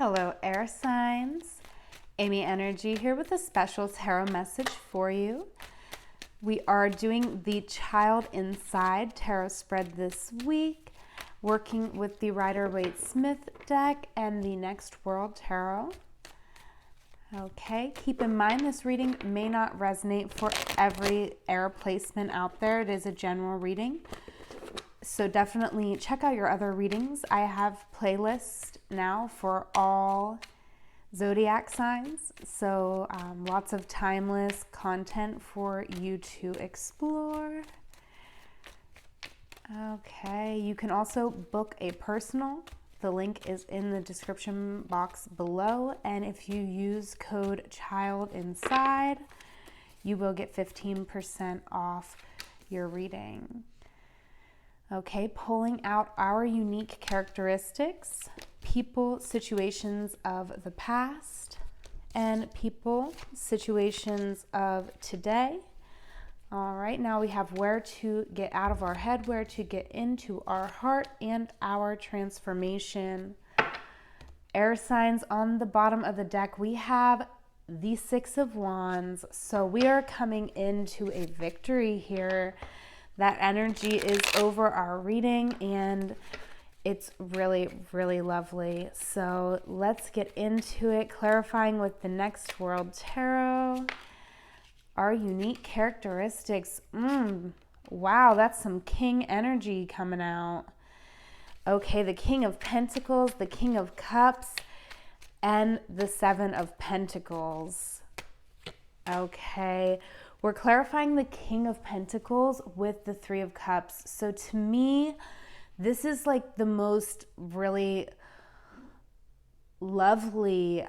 Hello, air signs. Amyenergy here with a special tarot message for you. We are doing the Child Inside tarot spread this week, working with the Rider-Waite-Smith deck and the Next World Tarot. Okay, keep in mind this reading may not resonate for every air placement out there. It is a general reading. So definitely check out your other readings. I have playlists now for all zodiac signs. So lots of timeless content for you to explore. Okay, you can also book a personal. The link is in the description box below. And if you use code CHILDINSIDE, you will get 15% off your reading. Okay, pulling out our unique characteristics, people, situations of the past, and people, situations of today. All right, now we have where to get out of our head, where to get into our heart, and our transformation. Air signs on the bottom of the deck, we have the Six of Wands. So we are coming into a victory here. That energy is over our reading and it's really, really lovely. So let's get into it, clarifying with the Next World Tarot. Our unique characteristics. Wow, that's some King energy coming out. Okay, the King of Pentacles, the King of Cups, and the Seven of Pentacles. Okay. We're clarifying the King of Pentacles with the Three of Cups. So to me, this is like the most really lovely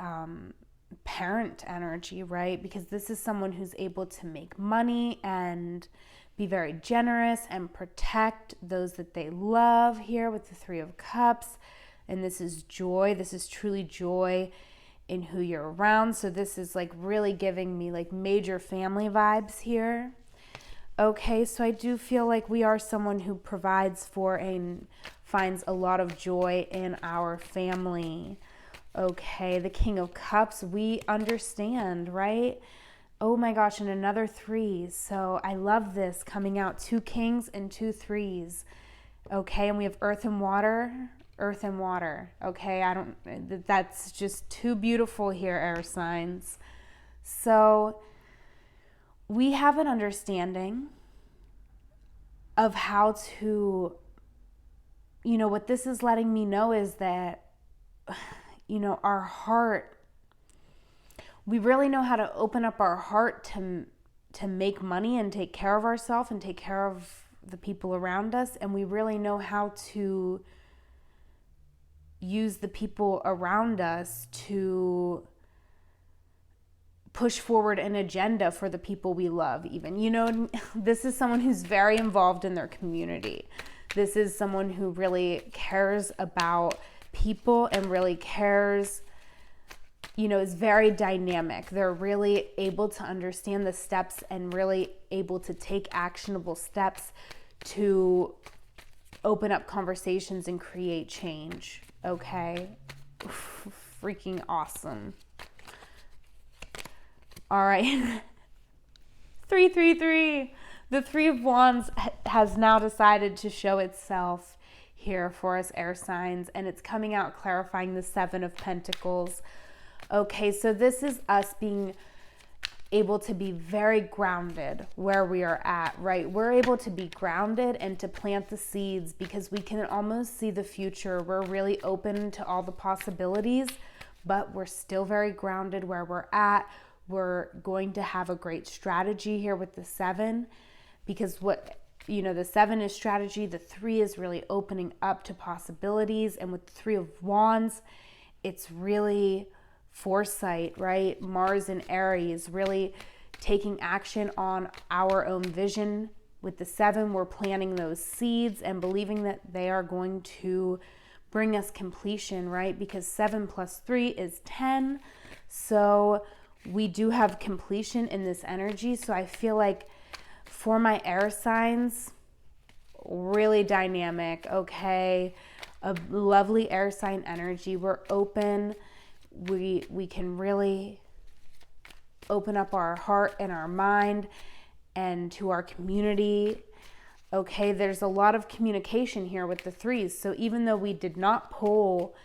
parent energy, right? Because this is someone who's able to make money and be very generous and protect those that they love here with the Three of Cups. And this is joy. This is truly joy in who you're around. So this is like really giving me like major family vibes here. Okay, so I do feel like we are someone who provides for and finds a lot of joy in our family. Okay, the King of Cups, we understand, right? Oh my gosh, and another three. So I love this coming out, two kings and two threes. Okay, and we have earth and water. Earth and water. Okay, that's just too beautiful here, air signs. So we have an understanding of how to, what this is letting me know is that, our heart, we really know how to open up our heart to make money and take care of ourselves and take care of the people around us. And we really know how to use the people around us to push forward an agenda for the people we love even. This is someone who's very involved in their community. This is someone who really cares about people and really cares, is very dynamic. They're really able to understand the steps and really able to take actionable steps to open up conversations and create change. Okay, freaking awesome. All right, 333. The Three of Wands has now decided to show itself here for us air signs, and it's coming out clarifying the Seven of Pentacles. Okay, so this is us being able to be very grounded where we are at, right? We're able to be grounded and to plant the seeds because we can almost see the future. We're really open to all the possibilities, but we're still very grounded where we're at. We're going to have a great strategy here with the Seven because the Seven is strategy. The Three is really opening up to possibilities. And with the Three of Wands, it's really foresight, right? Mars and Aries really taking action on our own vision. With the Seven, we're planting those seeds and believing that they are going to bring us completion, right? Because 7 plus 3 is 10. So we do have completion in this energy. So I feel like for my air signs, really dynamic, okay? A lovely air sign energy. We're open we can really open up our heart and our mind and to our community. Okay, there's a lot of communication here with the threes. So even though we did not pull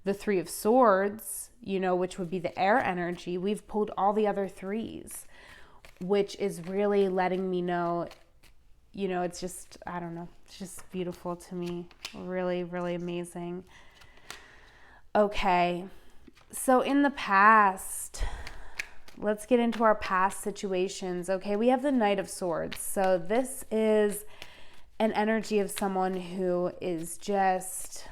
the Three of Swords, you know, which would be the air energy, we've pulled all the other threes, which is really letting me know, you know, it's just, I don't know, it's just beautiful to me. Really, really amazing. Okay, so in the past, let's get into our past situations. Okay, we have the Knight of Swords. So this is an energy of someone who is just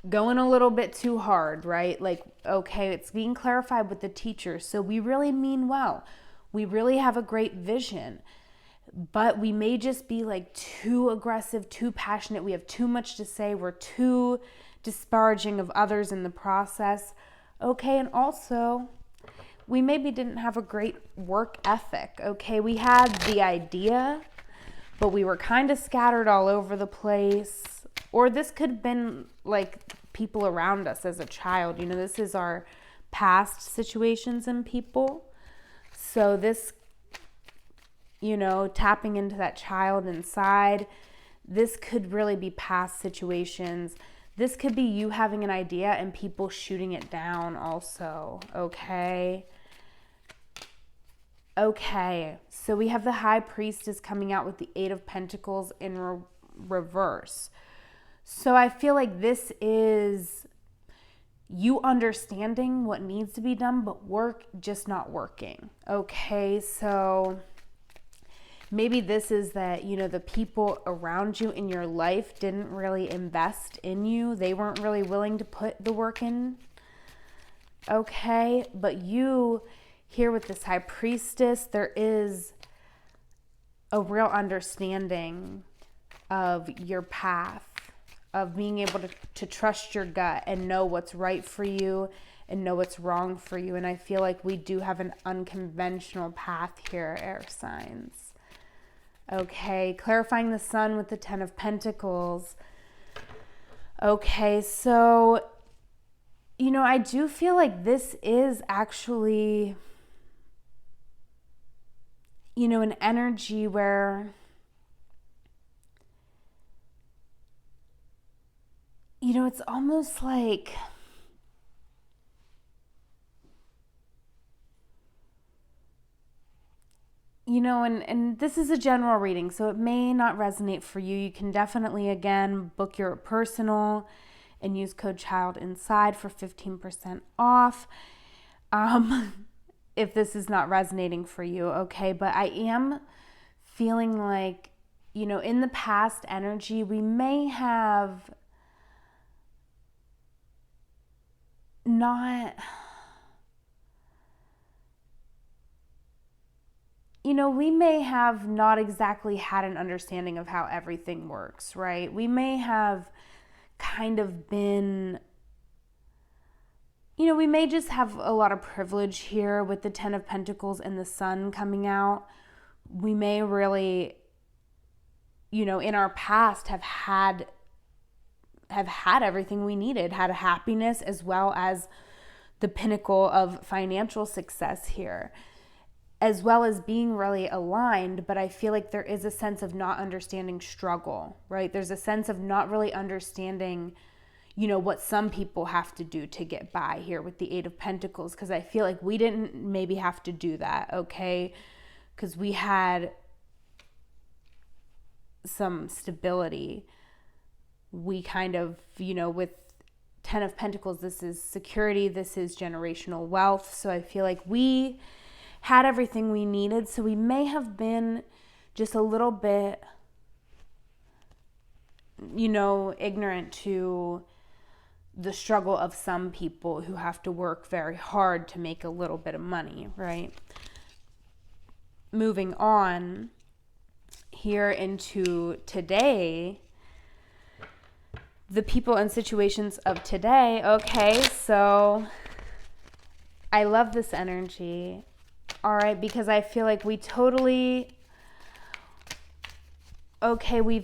going a little bit too hard, right? Like, okay, it's being clarified with the teacher. So we really mean well. We really have a great vision, but we may just be like too aggressive, too passionate. We have too much to say. We're too disparaging of others in the process. Okay, and also we maybe didn't have a great work ethic. Okay, we had the idea, but we were kind of scattered all over the place. Or this could have been like people around us as a child. You know, this is our past situations and people. So this, you know, tapping into that child inside, this could really be past situations. This could be you having an idea and people shooting it down also, okay? Okay, so we have the High Priestess coming out with the Eight of Pentacles in reverse. So I feel like this is you understanding what needs to be done, but work just not working. Okay, so maybe this is that, you know, the people around you in your life didn't really invest in you. They weren't really willing to put the work in. Okay, but you here with this High Priestess, there is a real understanding of your path, of being able to trust your gut and know what's right for you and know what's wrong for you. And I feel like we do have an unconventional path here, air signs. Okay, clarifying the Sun with the Ten of Pentacles. Okay, so, you know, I do feel like this is actually, you know, an energy where, you know, it's almost like, you know, and this is a general reading, so it may not resonate for you. You can definitely, again, book your personal and use code CHILD inside for 15% off. If this is not resonating for you, okay? But I am feeling like, you know, in the past energy, we may have not, you know, we may have not exactly had an understanding of how everything works, right? We may have kind of been, you know, we may just have a lot of privilege here with the Ten of Pentacles and the Sun coming out. We may really, you know, in our past have had everything we needed, had a happiness as well as the pinnacle of financial success here, as well as being really aligned. But I feel like there is a sense of not understanding struggle, right? There's a sense of not really understanding, you know, what some people have to do to get by here with the Eight of Pentacles, because I feel like we didn't maybe have to do that, okay? Because we had some stability. We kind of, you know, with Ten of Pentacles, this is security, this is generational wealth. So I feel like we had everything we needed. So we may have been just a little bit, you know, ignorant to the struggle of some people who have to work very hard to make a little bit of money, right? Moving on here into today, the people and situations of today. Okay, so I love this energy, all right, because I feel like we totally, okay, we're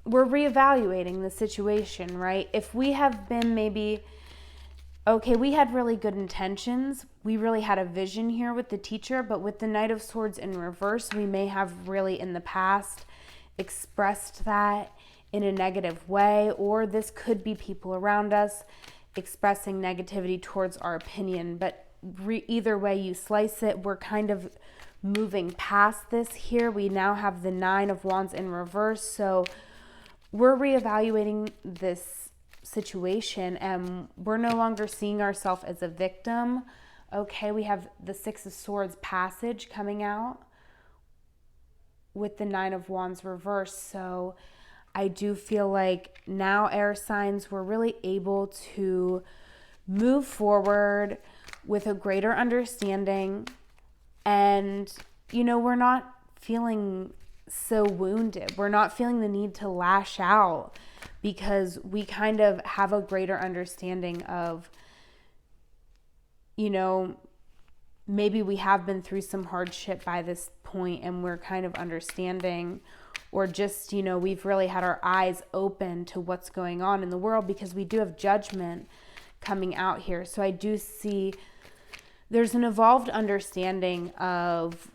reevaluating the situation, right? If we have been maybe Okay, we had really good intentions. We really had a vision here with the teacher, but with the Knight of Swords in reverse, we may have really in the past expressed that in a negative way, or this could be people around us expressing negativity towards our opinion. But either way you slice it, we're kind of moving past this here. We now have the Nine of Wands in reverse, so we're reevaluating this situation and we're no longer seeing ourselves as a victim. Okay, we have the Six of Swords passage coming out with the Nine of Wands reverse. So I do feel like now air signs were really able to move forward with a greater understanding, and we're not feeling so wounded. We're not feeling the need to lash out because we kind of have a greater understanding of, maybe we have been through some hardship by this point and we're kind of understanding, or just, we've really had our eyes open to what's going on in the world, because we do have Judgment coming out here. So I do see there's an evolved understanding of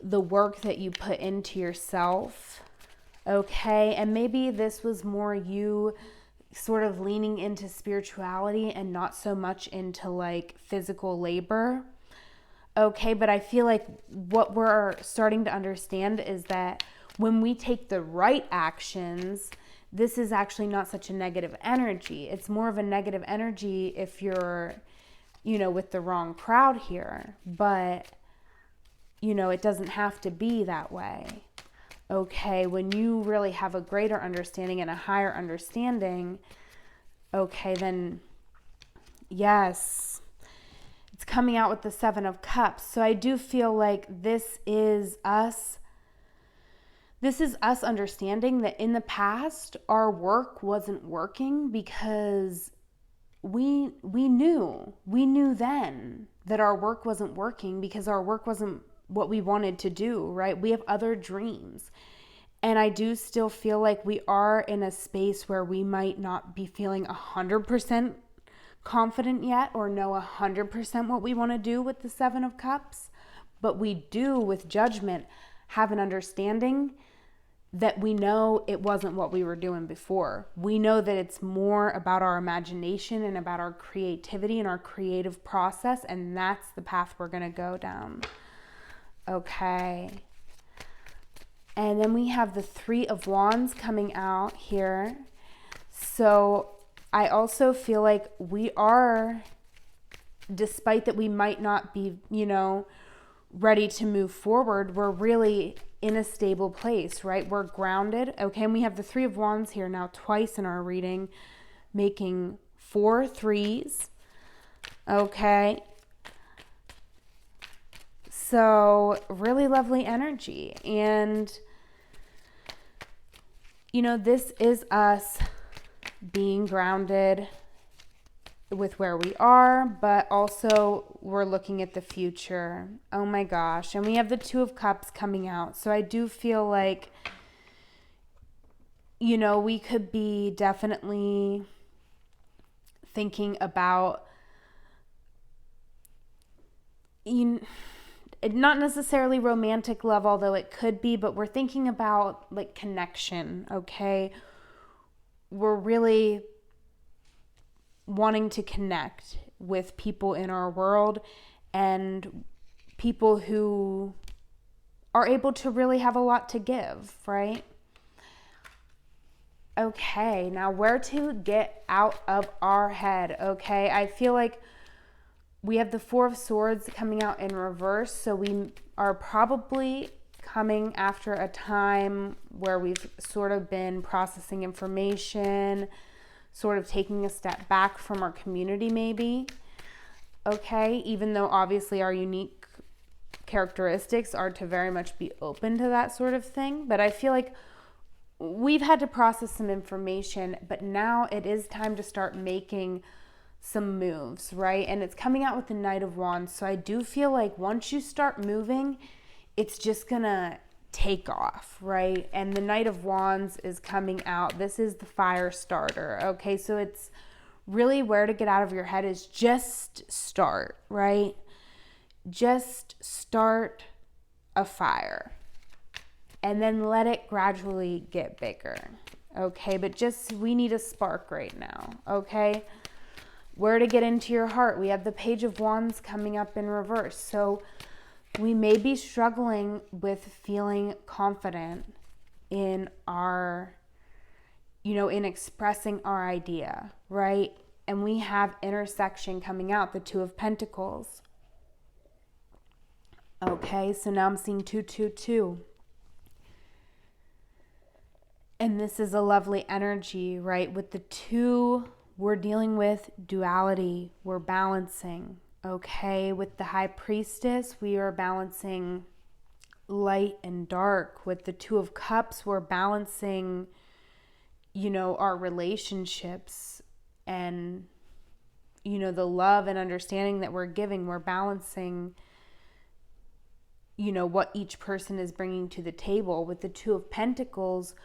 the work that you put into yourself. Okay, and maybe this was more you sort of leaning into spirituality and not so much into like physical labor. Okay, but I feel like what we're starting to understand is that when we take the right actions, this is actually not such a negative energy. It's more of a negative energy if you're, with the wrong crowd here. But, it doesn't have to be that way. Okay, when you really have a greater understanding and a higher understanding, okay, then yes, it's coming out with the Seven of Cups. So I do feel like this is us understanding that in the past our work wasn't working because we knew then that our work wasn't working because our work wasn't what we wanted to do, right? We have other dreams. And I do still feel like we are in a space where we might not be feeling 100% confident yet or know 100% what we want to do with the Seven of Cups. But we do, with Judgment, have an understanding that we know it wasn't what we were doing before. We know that it's more about our imagination and about our creativity and our creative process, and that's the path we're going to go down. Okay. And then we have the Three of Wands coming out here. So I also feel like we are, despite that we might not be, ready to move forward, we're really in a stable place, right? We're grounded. Okay. And we have the Three of Wands here now twice in our reading, making 4 threes. Okay. So really lovely energy. And, this is us being grounded with where we are, but also we're looking at the future. Oh my gosh. And we have the Two of Cups coming out. So I do feel like, we could be definitely thinking about, not necessarily romantic love, although it could be, but we're thinking about like connection, okay? We're really wanting to connect with people in our world and people who are able to really have a lot to give, right? Okay, now where to get out of our head, okay? I feel like we have the Four of Swords coming out in reverse, so we are probably coming after a time where we've sort of been processing information, sort of taking a step back from our community maybe, okay? Even though obviously our unique characteristics are to very much be open to that sort of thing, but I feel like we've had to process some information, but now it is time to start making some moves, right? And it's coming out with the Knight of Wands. So I do feel like once you start moving, it's just gonna take off, right? And the Knight of Wands is coming out. This is the fire starter, okay? So it's really where to get out of your head is just start, right? Just start a fire and then let it gradually get bigger, okay? But just, we need a spark right now, okay? Where to get into your heart. We have the Page of Wands coming up in reverse. So we may be struggling with feeling confident in our, in expressing our idea, right? And we have intersection coming out, the Two of Pentacles. Okay, so now I'm seeing 222. And this is a lovely energy, right? With the two, we're dealing with duality. We're balancing, okay? With the High Priestess, we are balancing light and dark. With the Two of Cups, we're balancing, our relationships and, the love and understanding that we're giving. We're balancing, what each person is bringing to the table. With the Two of Pentacles,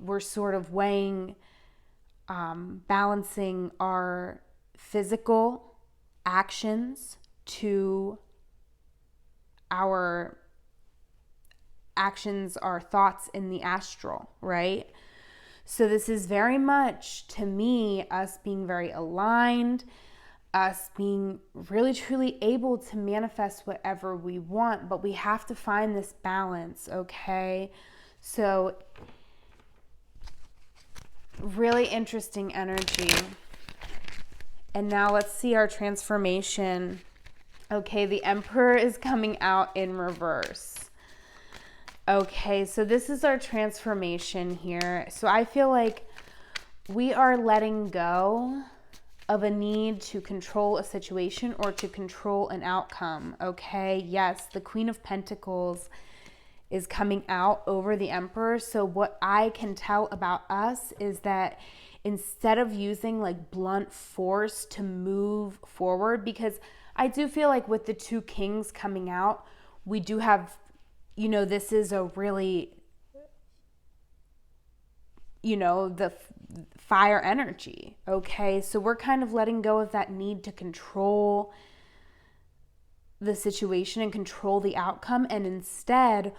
we're sort of weighing, balancing our physical actions to our actions, our thoughts in the astral, right? So this is very much, to me, us being very aligned, us being really truly able to manifest whatever we want, but we have to find this balance, okay? So really interesting energy. And now let's see our transformation. Okay, the Emperor is coming out in reverse. Okay, so this is our transformation here. So I feel like we are letting go of a need to control a situation or to control an outcome, okay? Yes, the Queen of Pentacles is coming out over the Emperor. So what I can tell about us is that instead of using like blunt force to move forward, because I do feel like with the two Kings coming out, we do have, this is a really, the fire energy, okay? So we're kind of letting go of that need to control the situation and control the outcome, and instead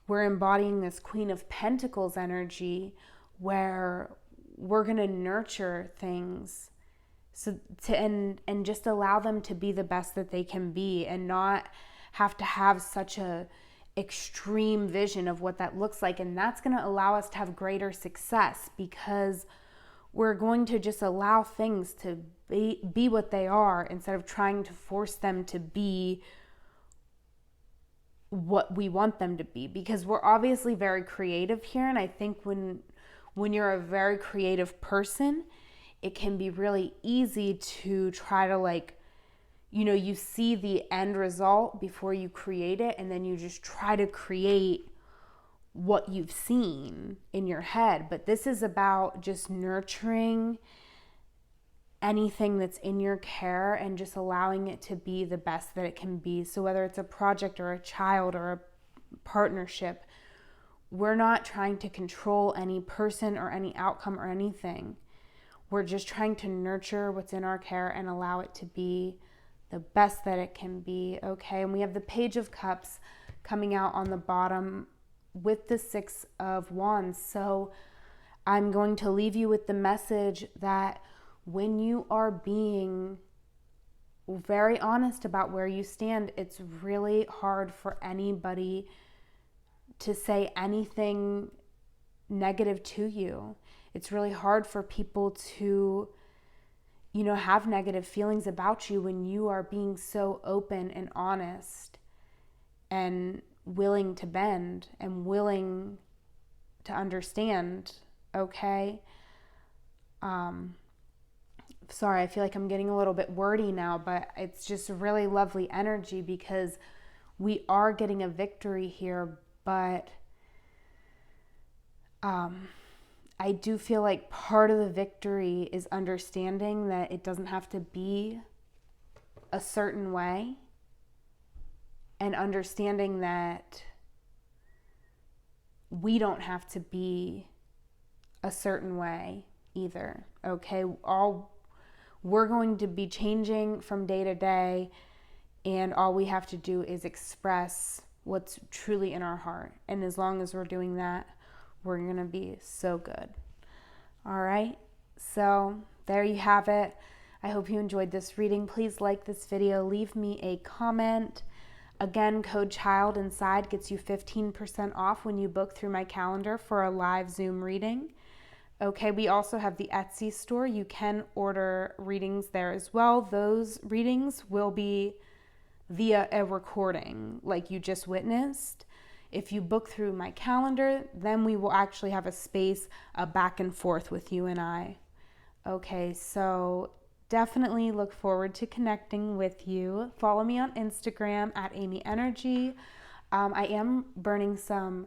we're embodying this Queen of Pentacles energy where we're going to nurture things and just allow them to be the best that they can be, and not have to have such a extreme vision of what that looks like. And that's going to allow us to have greater success, because we're going to just allow things to be what they are instead of trying to force them to be what we want them to be, because we're obviously very creative here. And I think when you're a very creative person, it can be really easy to try to you see the end result before you create it, and then you just try to create what you've seen in your head. But this is about just nurturing anything that's in your care and just allowing it to be the best that it can be. So whether it's a project or a child or a partnership, we're not trying to control any person or any outcome or anything. We're just trying to nurture what's in our care and allow it to be the best that it can be, okay? And we have the Page of Cups coming out on the bottom with the Six of Wands. So I'm going to leave you with the message that when you are being very honest about where you stand, it's really hard for anybody to say anything negative to you. It's really hard for people to have negative feelings about you when you are being so open and honest and willing to bend and willing to understand, okay? Sorry, I feel like I'm getting a little bit wordy now, but it's just a really lovely energy because we are getting a victory here, but I do feel like part of the victory is understanding that it doesn't have to be a certain way, and understanding that we don't have to be a certain way either, okay? we're going to be changing from day to day, and all we have to do is express what's truly in our heart. And as long as we're doing that, we're going to be so good. All right, so there you have it. I hope you enjoyed this reading. Please like this video, leave me a comment. Again, code CHILD INSIDE gets you 15% off when you book through my calendar for a live Zoom reading. Okay, we also have the Etsy store. You can order readings there as well. Those readings will be via a recording like you just witnessed. If you book through my calendar, then we will actually have a space, a back and forth with you and I. Okay, so definitely look forward to connecting with you. Follow me on Instagram at amyenergy. I am burning some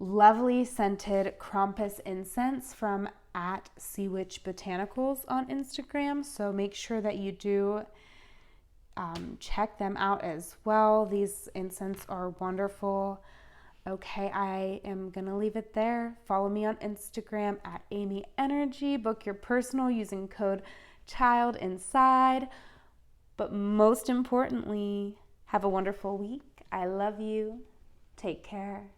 lovely scented Krampus incense from at Sea Witch Botanicals on Instagram. So make sure that you do check them out as well. These incense are wonderful. Okay, I am going to leave it there. Follow me on Instagram at amyenergy. Book your personal using code CHILD INSIDE. But most importantly, have a wonderful week. I love you. Take care.